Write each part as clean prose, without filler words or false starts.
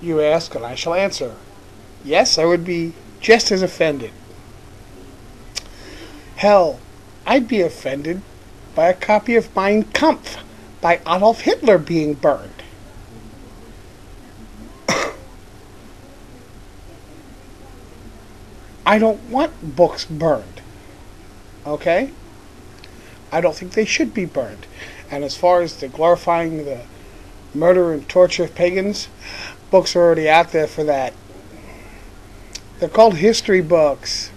You ask, and I shall answer. Yes, I would be just as offended. Hell, I'd be offended by a copy of Mein Kampf by Adolf Hitler being burned. I don't want books burned. Okay? I don't think they should be burned. And as far as the glorifying the murder and torture of pagans, books are already out there for that. They're called history books.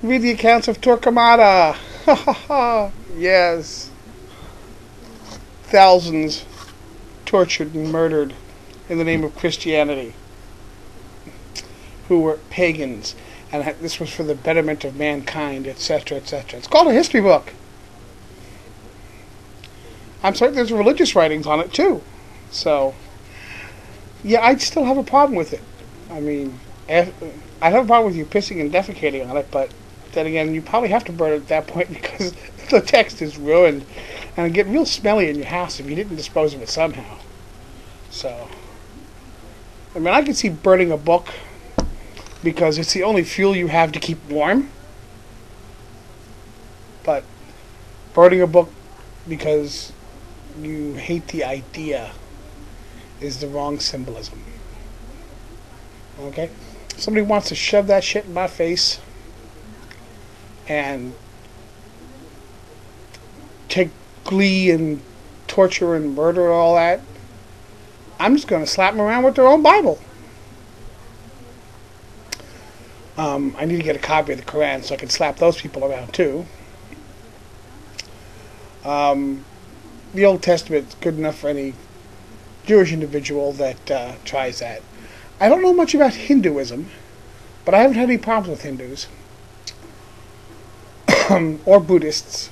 Read the accounts of Torquemada. Ha ha ha. Yes. Thousands tortured and murdered in the name of Christianity, who were pagans, and this was for the betterment of mankind, etc., etc. It's called a history book. I'm certain there's religious writings on it too. So, yeah, I'd still have a problem with it. I mean, I'd have a problem with you pissing and defecating on it, but then again, you probably have to burn it at that point because the text is ruined, and it'd get real smelly in your house if you didn't dispose of it somehow. So, I mean, I could see burning a book because it's the only fuel you have to keep warm, but burning a book because you hate the idea is the wrong symbolism. Okay? Somebody wants to shove that shit in my face and take glee and torture and murder and all that, I'm just going to slap them around with their own Bible. I need to get a copy of the Quran so I can slap those people around too. The Old Testament is good enough for any Jewish individual that tries that. I don't know much about Hinduism, but I haven't had any problems with Hindus. Or Buddhists,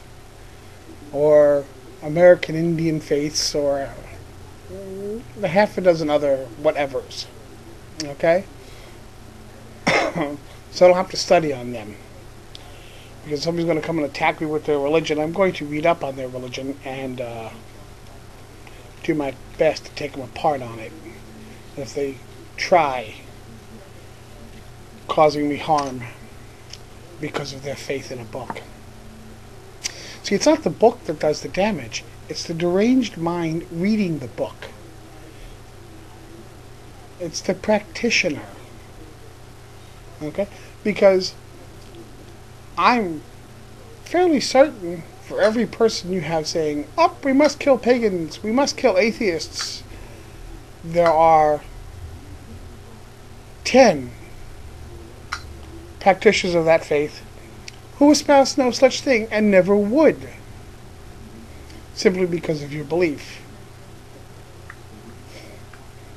or American Indian faiths, or a half a dozen other whatevers. Okay? So I don't have to study on them. Because somebody's going to come and attack me with their religion. I'm going to read up on their religion and do my best to take them apart on it. And if they try causing me harm because of their faith in a book. See, it's not the book that does the damage. It's the deranged mind reading the book. It's the practitioner. Okay? Because I'm fairly certain for every person you have saying, "Oh, we must kill pagans, we must kill atheists," there are 10 practitioners of that faith who espouse no such thing and never would, simply because of your belief.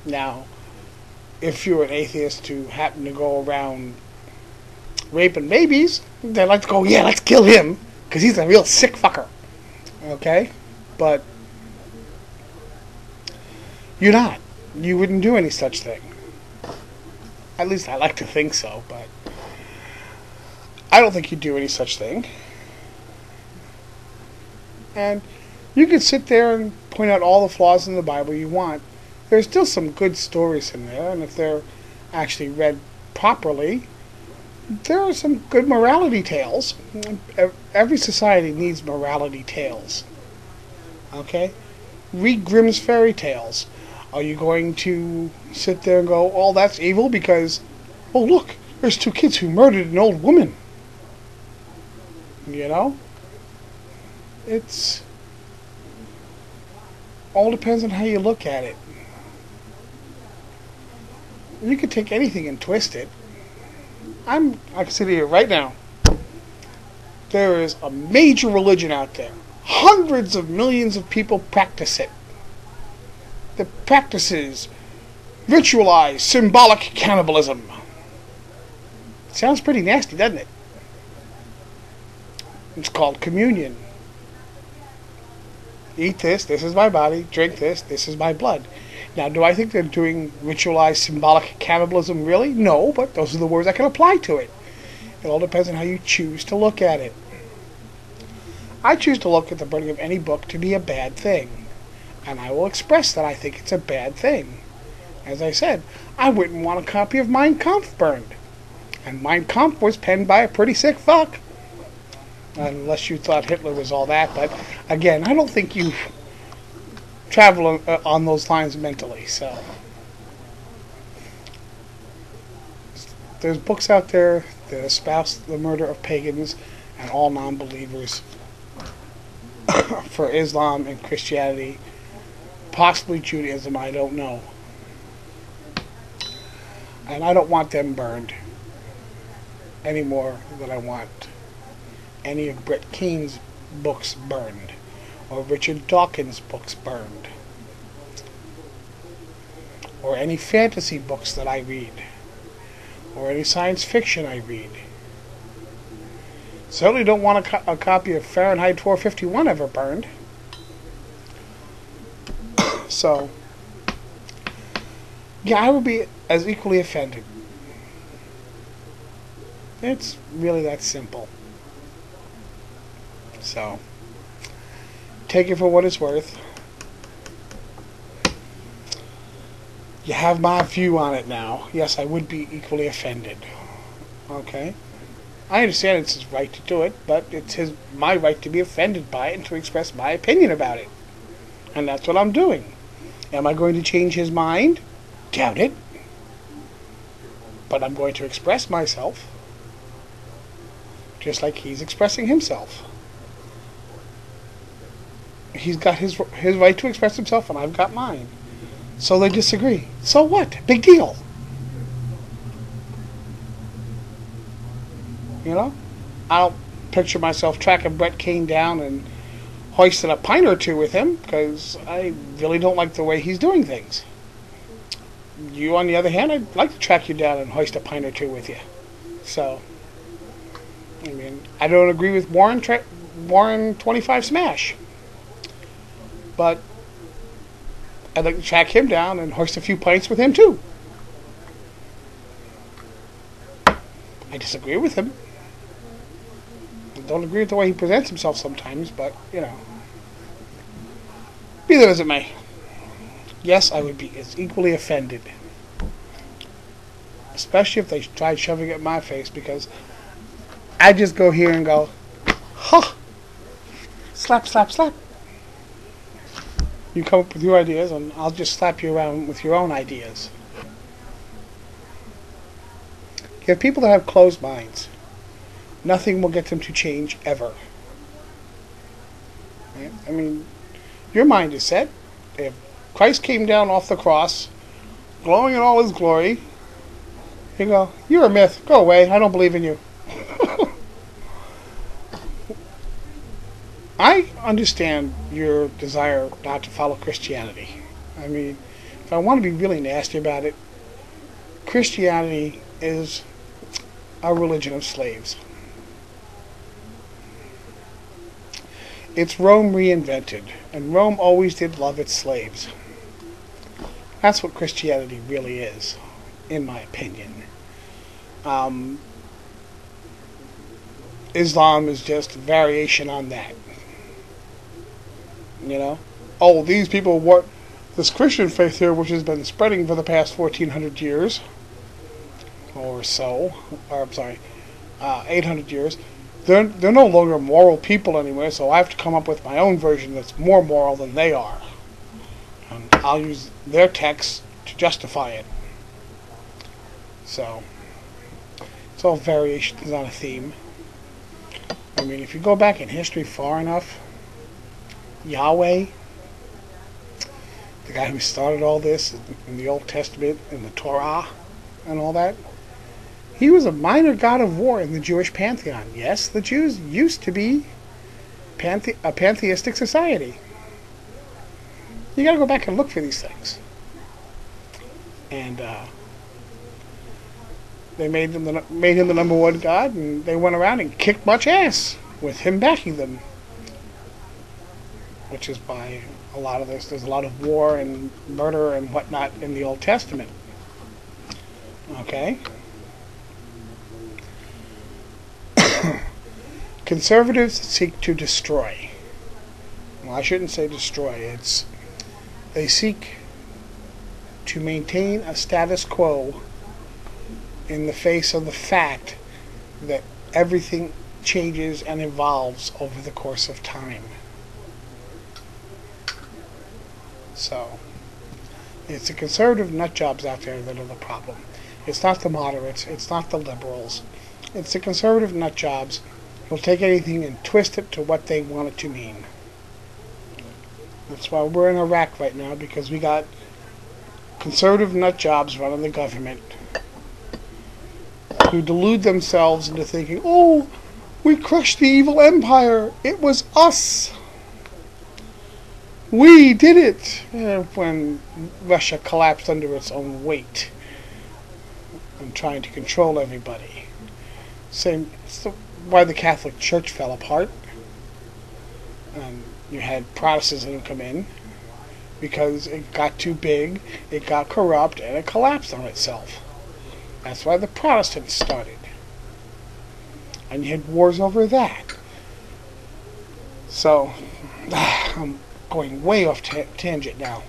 Now, if you're an atheist who happen to go around raping babies, they like to go, "Yeah, let's kill him, because he's a real sick fucker." Okay? But you're not. You wouldn't do any such thing. At least I like to think so, but I don't think you'd do any such thing. And you could sit there and point out all the flaws in the Bible you want. There's still some good stories in there, and if they're actually read properly, there are some good morality tales. Every society needs morality tales. Okay? Read Grimm's fairy tales. Are you going to sit there and go, "Oh, that's evil because, oh look, there's 2 kids who murdered an old woman"? You know? It's all depends on how you look at it. You could take anything and twist it. I can sit here right now. There is a major religion out there. Hundreds of millions of people practice it. The practices ritualized symbolic cannibalism. Sounds pretty nasty, doesn't it? It's called communion. Eat this is my body. Drink this is my blood. Now, do I think they're doing ritualized symbolic cannibalism really? No, but those are the words I can apply to it. It all depends on how you choose to look at it. I choose to look at the burning of any book to be a bad thing. And I will express that I think it's a bad thing. As I said, I wouldn't want a copy of Mein Kampf burned. And Mein Kampf was penned by a pretty sick fuck. Unless you thought Hitler was all that. But again, I don't think you travel on those lines mentally. So there's books out there that espouse the murder of pagans and all non-believers for Islam and Christianity, possibly Judaism, I don't know. And I don't want them burned any more than I want any of Brett Keene's books burned or Richard Dawkins' books burned or any fantasy books that I read or any science fiction I read. Certainly don't want a copy of Fahrenheit 451 ever burned. So, yeah, I would be as equally offended. It's really that simple. So, take it for what it's worth. You have my view on it now. Yes, I would be equally offended. Okay? I understand it's his right to do it, but it's my right to be offended by it and to express my opinion about it. And that's what I'm doing. Am I going to change his mind? Doubt it. But I'm going to express myself just like he's expressing himself. He's got his right to express himself and I've got mine. So they disagree. So what? Big deal. You know? I don't picture myself tracking Brett Keane down and hoisting a pint or two with him because I really don't like the way he's doing things. You, on the other hand, I'd like to track you down and hoist a pint or two with you. So, I mean, I don't agree with Warren 25 Smash. But I'd like to track him down and hoist a few pints with him too. I disagree with him. I don't agree with the way he presents himself sometimes, but, you know. Be that as it may. Yes, I would be as equally offended. Especially if they tried shoving it in my face, because I just go here and go, huh, slap, slap, slap. You come up with your ideas, and I'll just slap you around with your own ideas. You have people that have closed minds. Nothing will get them to change ever. I mean, your mind is set. If Christ came down off the cross, glowing in all his glory, you go, you're a myth. Go away. I don't believe in you. I understand your desire not to follow Christianity. I mean, if I want to be really nasty about it, Christianity is a religion of slaves. It's Rome reinvented, and Rome always did love its slaves. That's what Christianity really is, in my opinion. Islam is just a variation on that. You know? Oh, these people want this Christian faith here, which has been spreading for the past 1,400 years, or so, or I'm sorry, 800 years. They're no longer moral people anymore, so I have to come up with my own version that's more moral than they are. And I'll use their text to justify it. So, it's all variations on a theme. I mean, if you go back in history far enough, Yahweh, the guy who started all this in the Old Testament, in the Torah, and all that, he was a minor god of war in the Jewish pantheon. Yes, the Jews used to be a pantheistic society. You gotta go back and look for these things. And they made him the number one god, and they went around and kicked much ass with him backing them. Which is why there's a lot of war and murder and whatnot in the Old Testament. Okay? Conservatives seek to destroy. Well, I shouldn't say destroy. They seek to maintain a status quo in the face of the fact that everything changes and evolves over the course of time. So, it's the conservative nutjobs out there that are the problem. It's not the moderates, it's not the liberals. It's the conservative nutjobs who'll take anything and twist it to what they want it to mean. That's why we're in Iraq right now, because we got conservative nutjobs running the government who delude themselves into thinking, oh, we crushed the evil empire. It was us. We did it. When Russia collapsed under its own weight and trying to control everybody. Why the Catholic Church fell apart. And you had Protestantism come in because it got too big, it got corrupt, and it collapsed on itself. That's why the Protestants started. And you had wars over that. So, I'm going way off tangent now.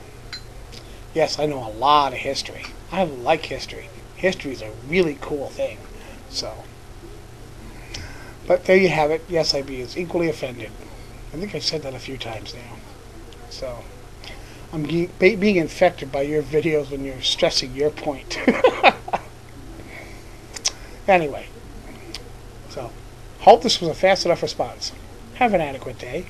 Yes, I know a lot of history. I like history. History is a really cool thing. So, but there you have it. Yes, I be as equally offended. I think I've said that a few times now. So, I'm being infected by your videos when you're stressing your point. Anyway, so, hope this was a fast enough response. Have an adequate day.